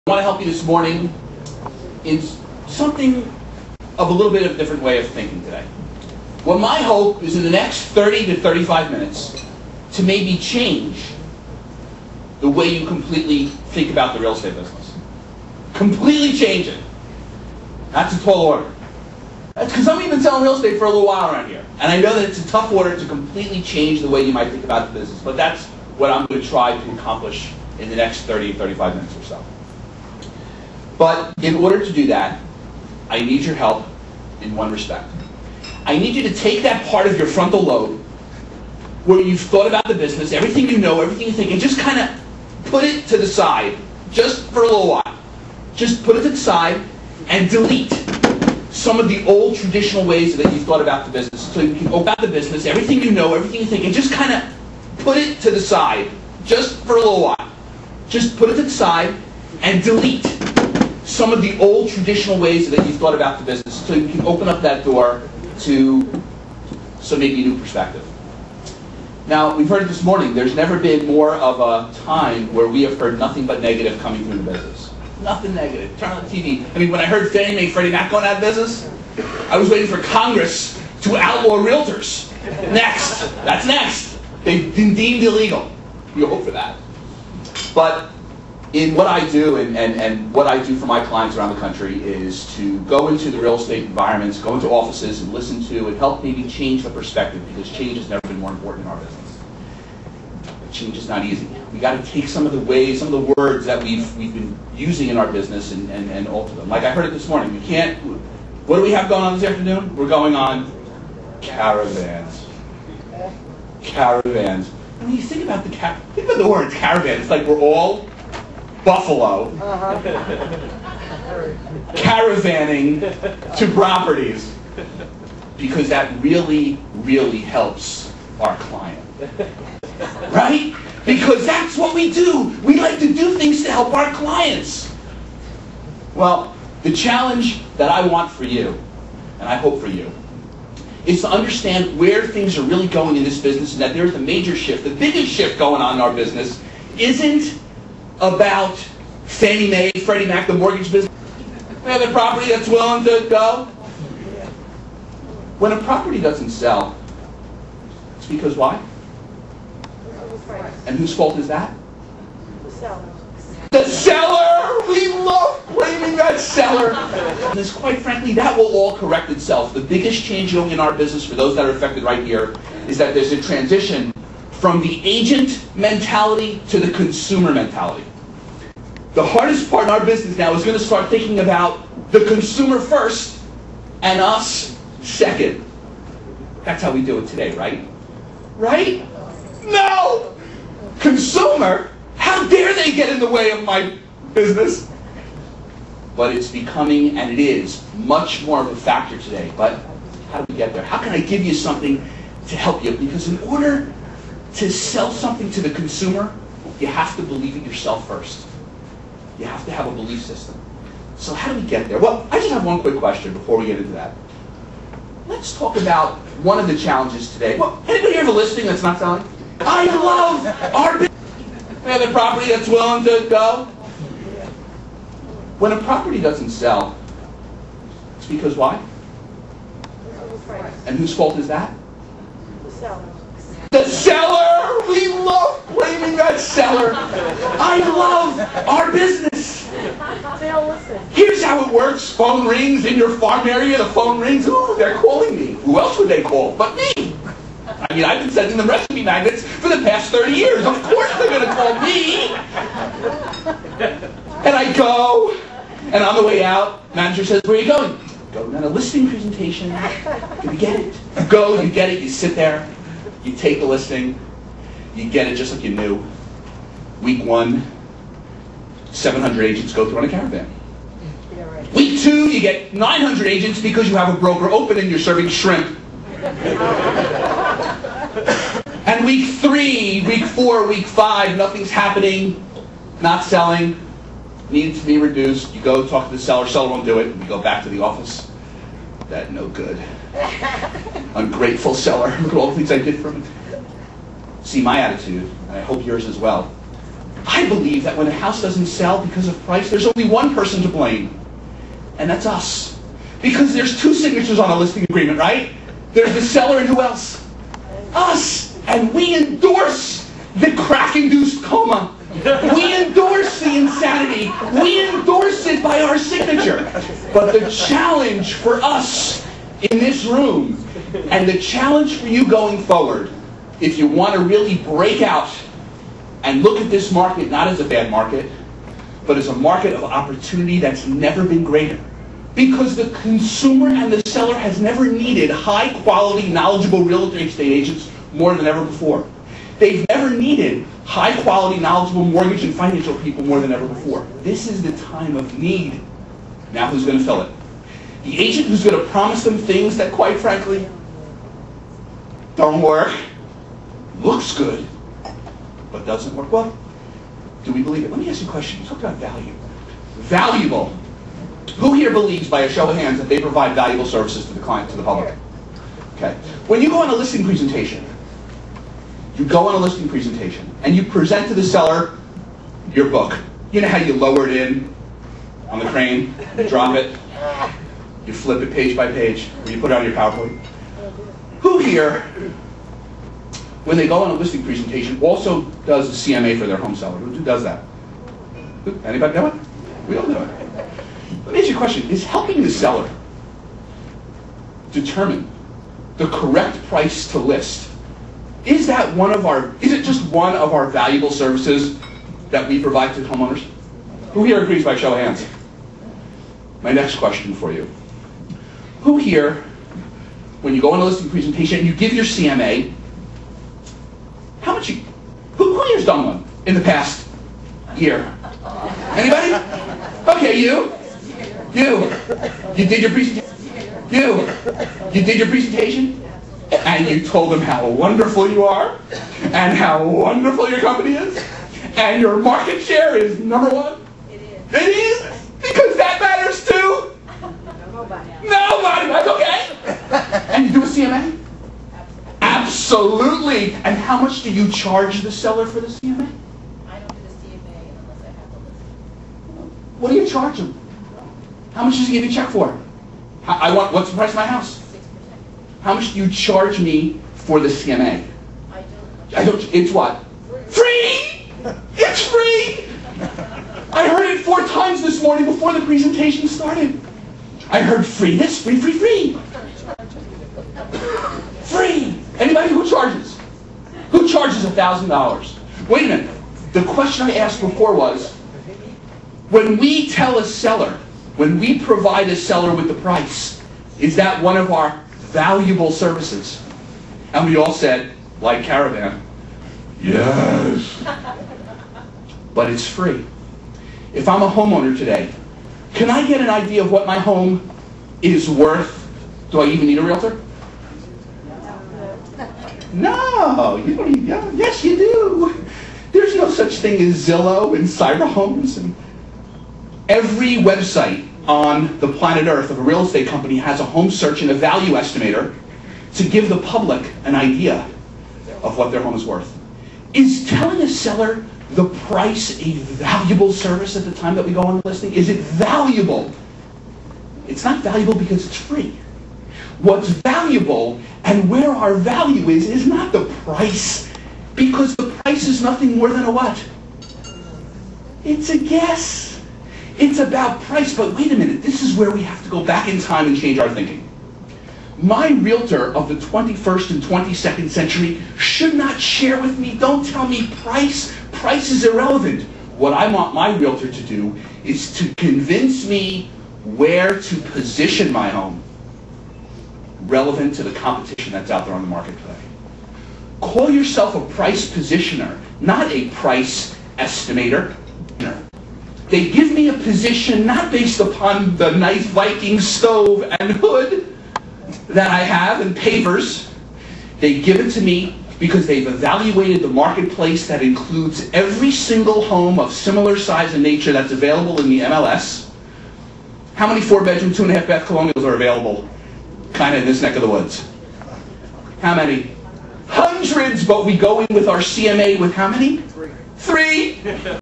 I want to help you this morning in something of a little bit of a different way of thinking today. Well, my hope is in the next 30 to 35 minutes to maybe change the way you completely think about the real estate business. Completely change it. That's a tall order. That's because I've been selling real estate for a little while around here. And I know that it's a tough order to completely change the way you might think about the business. But that's what I'm going to try to accomplish in the next 30 to 35 minutes or so. But in order to do that, I need your help in one respect. I need you to take that part of your frontal lobe where you've thought about the business, everything you know, everything you think, and just kind of put it to the side, just for a little while. Just put it to the side and delete some of the old traditional ways that you've thought about the business. So you can go about the business, everything you know, everything you think, and just kind of put it to the side, just for a little while. Just put it to the side and delete some of the old traditional ways that you've thought about the business, so you can open up that door to some maybe new perspective. Now, we've heard it this morning, there's never been more of a time where we have heard nothing but negative coming through the business. Nothing negative. Turn on the TV. I mean, when I heard Fannie Mae, Freddie Mac going out of business, I was waiting for Congress to outlaw realtors. Next. That's next. They've been deemed illegal. We hope for that. But in what I do and what I do for my clients around the country is to go into the real estate environments, go into offices and listen to and help maybe change the perspective, because change has never been more important in our business. But change is not easy. We got to take some of the ways, some of the words that we've been using in our business and alter them. Like I heard it this morning. You can't. What do we have going on this afternoon? We're going on caravans. Caravans. And when you think about the word caravan, it's like we're all Buffalo, caravanning to properties, because that really, really helps our client. Right? Because that's what we do. We like to do things to help our clients. Well, the challenge that I want for you, and I hope for you, is to understand where things are really going in this business, and that there's a major shift. The biggest shift going on in our business isn't about Fannie Mae, Freddie Mac, the mortgage business. We have a property that's willing to go. When a property doesn't sell, it's because why? And whose fault is that? The seller. The seller! We love blaming that seller. And quite frankly, that will all correct itself. The biggest change going in our business, for those that are affected right here, is that there's a transition from the agent mentality to the consumer mentality. The hardest part in our business now is going to start thinking about the consumer first and us second. That's how we do it today, right? Right? No! Consumer? How dare they get in the way of my business? But it's becoming, and it is, much more of a factor today. But how do we get there? How can I give you something to help you? Because in order to sell something to the consumer, you have to believe it yourself first. You have to have a belief system. So how do we get there? Well, I just have one quick question before we get into that. Let's talk about one of the challenges today. Well, anybody here have a listing that's not selling? I love our business. We have a property that's willing to go. When a property doesn't sell, it's because why? And whose fault is that? The seller. The seller! We love blaming that seller. I love our business. They don't listen. Here's how it works. Phone rings in your farm area. The phone rings. Ooh, they're calling me. Who else would they call but me? I mean, I've been sending them recipe magnets for the past 30 years. Of course they're going to call me. And I go, and on the way out, manager says, where are you going? Going on a listing presentation. Gonna get it. You go, you get it, you sit there. You take the listing, you get it just like you knew. Week 1, 700 agents go through on a caravan. Yeah, right. Week 2, you get 900 agents because you have a broker open and you're serving shrimp. And week 3, week 4, week 5, nothing's happening, not selling, needs to be reduced. You go talk to the seller won't do it, and you go back to the office. That no good. Ungrateful seller. Look at all the things I did for him. See, my attitude, and I hope yours as well, I believe that when a house doesn't sell because of price, there's only one person to blame, and that's us. Because there's two signatures on a listing agreement, right? There's the seller and who else? Us. And we endorse the crack-induced coma. We endorse the insanity. We endorse it by our signature. But the challenge for us in this room, and the challenge for you going forward, if you want to really break out and look at this market not as a bad market, but as a market of opportunity that's never been greater. Because the consumer and the seller has never needed high-quality, knowledgeable real estate agents more than ever before. They've never needed high-quality, knowledgeable mortgage and financial people more than ever before. This is the time of need. Now who's going to fill it? The agent who's going to promise them things that, quite frankly, don't work, looks good, but doesn't work. Well, do we believe it? Let me ask you a question. You talked about value. Valuable. Who here believes, by a show of hands, that they provide valuable services to the client, to the public? Okay. When you go on a listing presentation, and you present to the seller your book. You know how you lower it in on the crane, you drop it, you flip it page by page, or you put it on your PowerPoint? Who here, when they go on a listing presentation, also does the CMA for their home seller? Who does that? Anybody know it? We all do it. Let me ask you a question. Is helping the seller determine the correct price to list, is it just one of our valuable services that we provide to homeowners? Who here agrees by show of hands? My next question for you. Who here, when you go on a listing presentation and you give your CMA, who here's done one in the past year? Anybody? Okay, you did your presentation. You did your presentation, and you told them how wonderful you are, and how wonderful your company is, and your market share is #1. It is. It is, because that matters too. Nobody. That's okay. And you do a CMA? Absolutely. And how much do you charge the seller for the CMA? I don't do the CMA unless I have the listing. What do you charge them? How much does he give you a check for? What's the price of my house? 6%. How much do you charge me for the CMA? I don't. It's what? Free! It's free! I heard it 4 times this morning before the presentation started. I heard free this, free. Free! Anybody who charges? Who charges $1,000? Wait a minute. The question I asked before was, when we tell a seller, when we provide a seller with the price, is that one of our valuable services? And we all said, like Caravan, yes. But it's free. If I'm a homeowner today, can I get an idea of what my home is worth? Do I even need a realtor? No, you don't even, yes you do. There's no such thing as Zillow and Cyber Homes. And every website on the planet Earth of a real estate company has a home search and a value estimator to give the public an idea of what their home is worth. Is telling a seller the price a valuable service at the time that we go on the listing? Is it valuable? It's not valuable because it's free. What's valuable and where our value is not the price, because the price is nothing more than a what? It's a guess. It's about price, but wait a minute, this is where we have to go back in time and change our thinking. My realtor of the 21st and 22nd century should not share with me, don't tell me price. Price is irrelevant. What I want my realtor to do is to convince me where to position my home relevant to the competition that's out there on the market today. Call yourself a price positioner, not a price estimator. They give me a position not based upon the nice Viking stove and hood that I have and pavers. They give it to me because they've evaluated the marketplace that includes every single home of similar size and nature that's available in the MLS. How many 4-bedroom, 2.5-bath colonials are available kind of in this neck of the woods? How many? Hundreds, but we go in with our CMA with how many? 3.